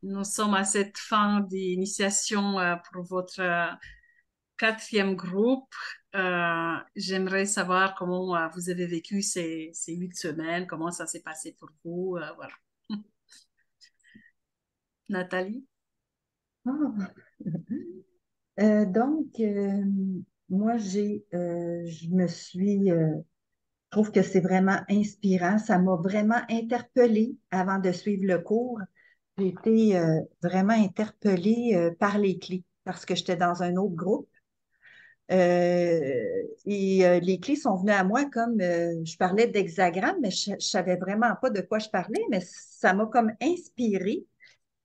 nous sommes à cette fin d'initiation pour votre quatrième groupe. J'aimerais savoir comment vous avez vécu ces 8 semaines, comment ça s'est passé pour vous. Voilà. Nathalie? Ah. Donc, moi, je me suis, je trouve que c'est vraiment inspirant. Ça m'a vraiment interpellée avant de suivre le cours. J'ai été vraiment interpellée par les clés parce que j'étais dans un autre groupe. Les clés sont venues à moi comme je parlais d'hexagramme, mais je savais vraiment pas de quoi je parlais, mais ça m'a comme inspirée.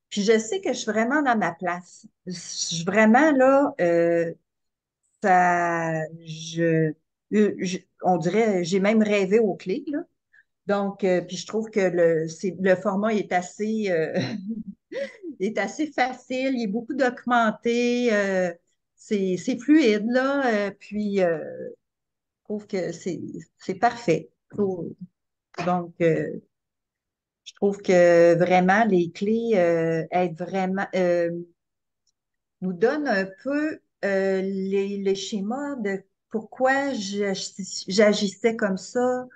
Puis je sais que je suis vraiment dans ma place. Je suis vraiment là, ça, on dirait, j'ai même rêvé aux clés, là. Donc, puis je trouve que le format est assez, est assez facile, il est beaucoup documenté, c'est fluide, là. Puis, je trouve que c'est parfait. Donc, je trouve que vraiment les clés aident vraiment, nous donnent un peu les schémas de pourquoi j'agissais comme ça,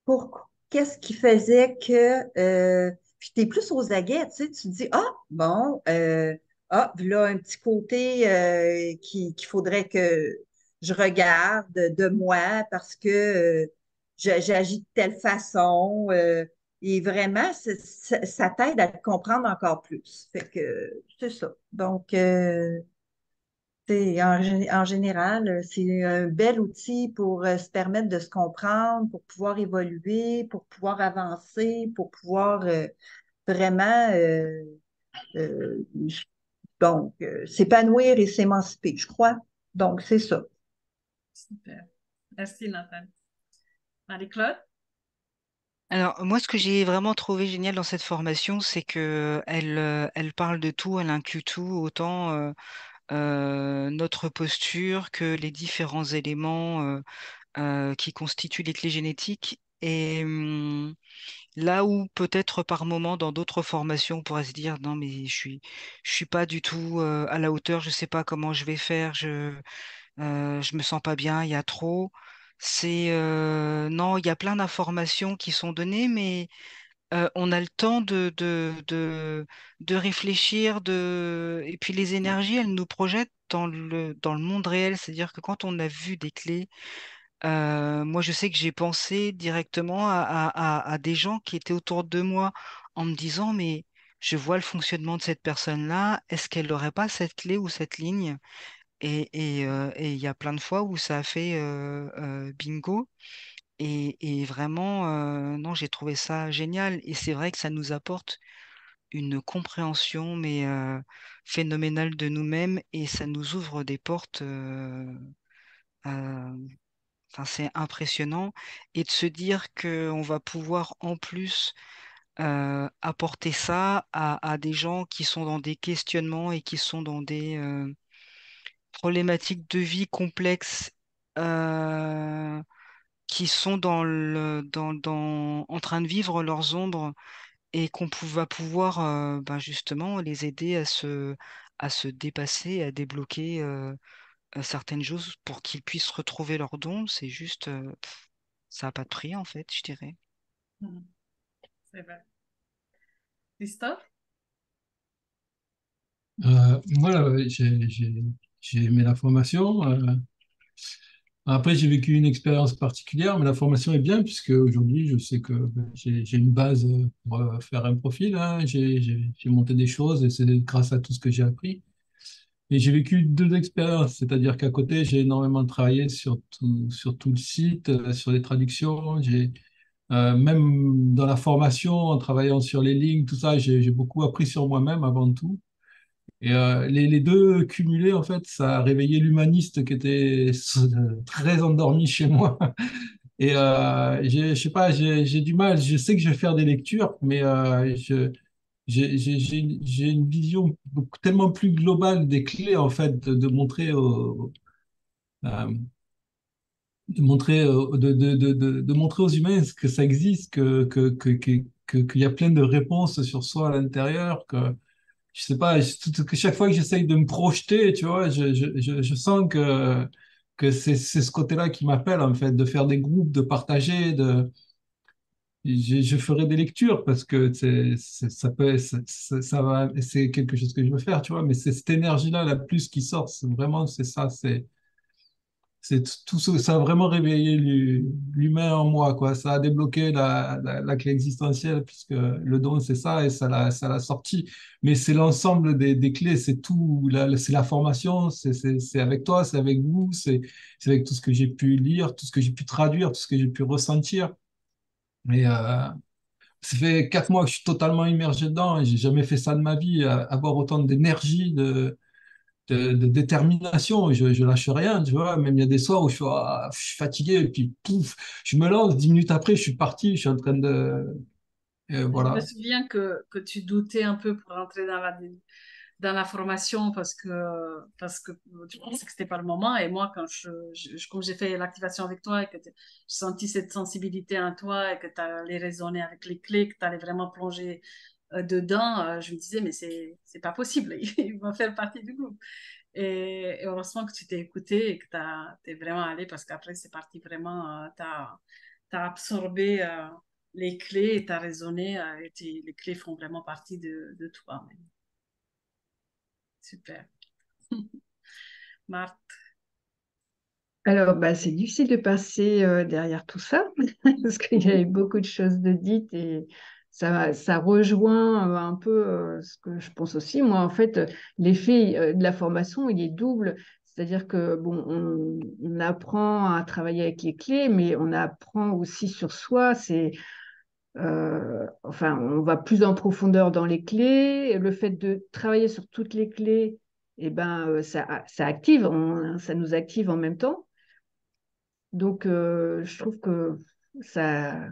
pour qu'est-ce qui faisait que puis t'es plus aux aguets, tu sais, tu te dis ah bon là un petit côté qu'il faudrait que je regarde de moi parce que j'agis de telle façon et vraiment ça t'aide à te comprendre encore plus. Fait que c'est ça. Donc en général, c'est un bel outil pour se permettre de se comprendre, pour pouvoir évoluer, pour pouvoir avancer, pour pouvoir vraiment euh, s'épanouir et s'émanciper, je crois. Donc, c'est ça. Super. Merci, Nathalie. Marie-Claude? Alors, moi, ce que j'ai vraiment trouvé génial dans cette formation, c'est que elle parle de tout, elle inclut tout, autant notre posture que les différents éléments qui constituent les clés génétiques. Et là où peut-être par moment dans d'autres formations on pourrait se dire non mais je suis pas du tout à la hauteur, je sais pas comment je vais faire, je me sens pas bien, il y a trop. C'est non, il y a plein d'informations qui sont données, mais on a le temps de réfléchir, et puis les énergies, elles nous projettent dans le monde réel. C'est-à-dire que quand on a vu des clés, moi je sais que j'ai pensé directement à des gens qui étaient autour de moi en me disant, mais je vois le fonctionnement de cette personne-là, est-ce qu'elle n'aurait pas cette clé ou cette ligne? Et il y a plein de fois où ça a fait bingo. Et vraiment, non, j'ai trouvé ça génial. Et c'est vrai que ça nous apporte une compréhension, mais phénoménale de nous-mêmes, et ça nous ouvre des portes. Euh, enfin, c'est impressionnant. Et de se dire qu'on va pouvoir en plus apporter ça à des gens qui sont dans des questionnements et qui sont dans des problématiques de vie complexes. euh, qui sont en train de vivre leurs ombres, et va pouvoir ben justement les aider à se dépasser, à débloquer certaines choses pour qu'ils puissent retrouver leurs dons. C'est juste, ça n'a pas de prix en fait, je dirais. Mhm. C'est vrai. Christophe? Voilà, j'ai aimé la formation. Après, j'ai vécu une expérience particulière, mais la formation est bien puisque aujourd'hui, je sais que j'ai une base pour faire un profil, hein. J'ai monté des choses et c'est grâce à tout ce que j'ai appris. Et j'ai vécu deux expériences, c'est-à-dire qu'à côté, j'ai énormément travaillé sur tout le site, sur les traductions. Même dans la formation, en travaillant sur les lignes, tout ça, j'ai beaucoup appris sur moi-même avant tout. Et les deux cumulés, en fait, ça a réveillé l'humaniste qui était très endormi chez moi. Et je sais pas, j'ai du mal. Je sais que je vais faire des lectures, mais j'ai une vision tellement plus globale des clés, en fait, euh, de montrer aux humains que ça existe, qu'il y a plein de réponses sur soi à l'intérieur, je sais pas, chaque fois que j'essaye de me projeter, tu vois, je sens que c'est ce côté-là qui m'appelle, en fait, de faire des groupes, de partager, je ferai des lectures parce que ça peut, ça va, c'est quelque chose que je veux faire, tu vois, mais c'est cette énergie-là, la plus qui sort, vraiment, c'est ça, tout ça, ça a vraiment réveillé l'humain en moi, quoi. Ça a débloqué la clé existentielle, puisque le don, c'est ça, et ça l'a sorti. Mais c'est l'ensemble des clés, c'est tout, c'est la formation, c'est avec toi, c'est avec vous, c'est avec tout ce que j'ai pu lire, tout ce que j'ai pu traduire, tout ce que j'ai pu ressentir. Et ça fait 4 mois que je suis totalement immergé dedans, et j'ai jamais fait ça de ma vie, avoir autant d'énergie, de détermination, je lâche rien, tu vois. Même il y a des soirs où je suis fatigué, et puis pouf, je me lance, 10 minutes après, je suis parti, je suis en train de. Je me Voilà. souviens que tu doutais un peu pour entrer dans la formation parce que tu pensais que c'était pas le moment. Et moi, quand comme j'ai fait l'activation avec toi et que j'ai senti cette sensibilité en toi et que tu allais raisonner avec les clés, que tu allais vraiment plonger dedans, je me disais, mais c'est pas possible, il va faire partie du groupe. Et heureusement que tu t'es écouté et que t'es vraiment allé parce qu'après, c'est parti vraiment, t'as absorbé les clés et t'as raisonné et les clés font vraiment partie de toi. Super. Marthe. Alors, bah, c'est difficile de passer derrière tout ça, parce qu'il y avait beaucoup de choses de dites et ça rejoint un peu ce que je pense aussi. Moi, en fait, l'effet de la formation, il est double. C'est-à-dire que, bon, on apprend à travailler avec les clés, mais on apprend aussi sur soi. Enfin, on va plus en profondeur dans les clés. Le fait de travailler sur toutes les clés, eh ben, ça active, ça nous active en même temps. Donc, je trouve que ça,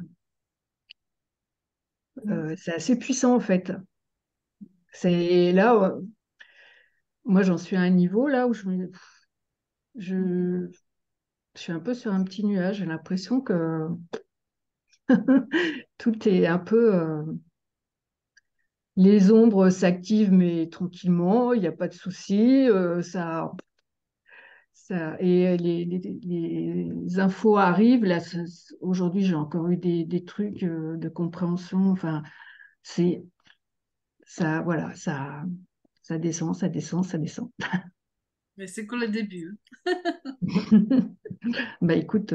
c'est assez puissant en fait. C'est là, moi j'en suis à un niveau là où je, je suis un peu sur un petit nuage. J'ai l'impression que tout est un peu. Les ombres s'activent mais tranquillement, il n'y a pas de souci. Et les infos arrivent. Là, aujourd'hui, j'ai encore eu des trucs de compréhension. Enfin, c'est ça, voilà, ça descend, ça descend, ça descend. Mais c'est que le début. Bah écoute,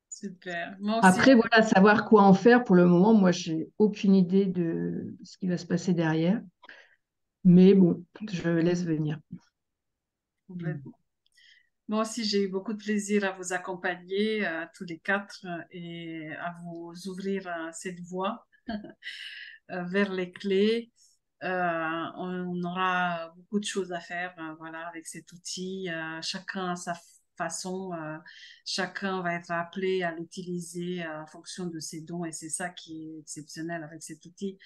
Super. Moi aussi, après, voilà, savoir quoi en faire pour le moment, moi, j'ai aucune idée de ce qui va se passer derrière. Mais bon, je laisse venir. complètement. Moi aussi, j'ai eu beaucoup de plaisir à vous accompagner, tous les quatre, et à vous ouvrir cette voie vers les clés. On aura beaucoup de choses à faire, voilà, avec cet outil. Chacun à sa façon, chacun va être appelé à l'utiliser en fonction de ses dons, et c'est ça qui est exceptionnel avec cet outil.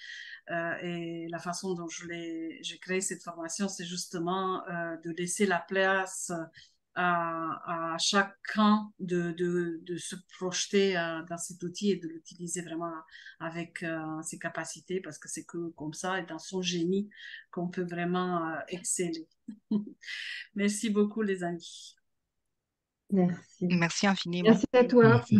Et la façon dont j'ai créé cette formation, c'est justement de laisser la place à chacun de se projeter dans cet outil et de l'utiliser vraiment avec ses capacités, parce que c'est que comme ça et dans son génie qu'on peut vraiment exceller. Merci beaucoup, les amis. Merci. Merci infiniment. Merci à toi. Merci.